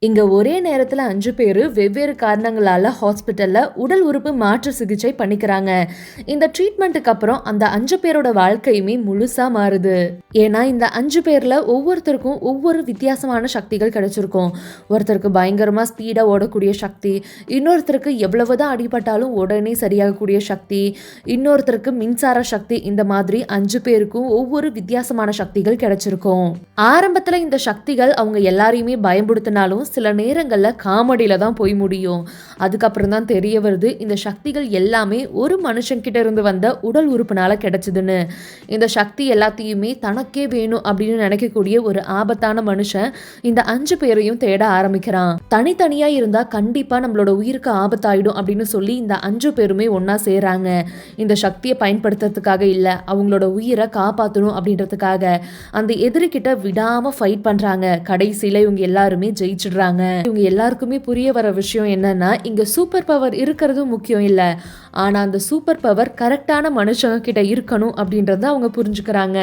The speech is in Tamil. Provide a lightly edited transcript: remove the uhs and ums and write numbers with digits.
இங்க ஒரே நேரத்துல 5 பேரு வெவ்வேறு காரணங்களால ஹாஸ்பிட்டல்ல உடல் உறுப்பு மாற்று சிகிச்சை பண்ணிக்கிறாங்க. இந்த ட்ரீட்மெண்ட்டுக்கு அப்புறம் அந்த 5 பேரோட வாழ்க்கையுமே முழுசா மாறுது. ஏன்னா இந்த 5 பேர்ல ஒவ்வொருத்தருக்கும் ஒவ்வொரு வித்தியாசமான சக்திகள் கிடைச்சிருக்கும். ஒருத்தருக்கு பயங்கரமா ஸ்பீடா ஓடக்கூடிய சக்தி, இன்னொருத்தருக்கு எவ்வளவுதான் அடிபட்டாலும் உடனே சரியாகக்கூடிய சக்தி, இன்னொருத்தருக்கு மின்சார சக்தி. இந்த மாதிரி 5 பேருக்கும் ஒவ்வொரு வித்தியாசமான சக்திகள் கிடைச்சிருக்கும். ஆரம்பத்துல இந்த சக்திகள் அவங்க எல்லாரையுமே பயன்படுத்தினாலும் சில நேரங்கள்ல காமெடியில தான் போய் முடியும். அதுக்கப்புறம் தான் தெரிய வருது இந்த சக்திகள் எல்லாமே ஒரு மனுஷன்கிட்ட இருந்து வந்த உடல் உறுப்புனால கிடைச்சதுன்னு. இந்த சக்தி எல்லாத்தையுமே தனக்கே வேணும் அப்படின்னு நினைக்கக்கூடிய ஒரு ஆபத்தான மனுஷன் இந்த 5 பேரையும் தேட ஆரம்பிக்கிறான். தனித்தனியா இருந்தா கண்டிப்பா நம்மளோட உயிருக்கு ஆபத்தாயிடும் அப்படின்னு சொல்லி இந்த 5 பேருமே ஒன்னா சேராங்க. இந்த சக்தியை பயன்படுத்துறதுக்காக இல்ல, அவங்களோட உயிரை காப்பாற்றணும் அப்படின்றதுக்காக அந்த எதிரிகிட்ட விடாம ஃபைட் பண்றாங்க. கடைசியில இவங்க எல்லாருமே ஜெயிச்சிடுறாங்க. இவங்க எல்லாருக்குமே புரிய வர விஷயம் என்னன்னா, இங்க சூப்பர் பவர் இருக்கிறது முக்கியம் இல்ல, ஆனா அந்த சூப்பர் பவர் கரெக்டான மனுஷங்க கிட்ட இருக்கணும் அப்படின்றத அவங்க புரிஞ்சுக்கிறாங்க.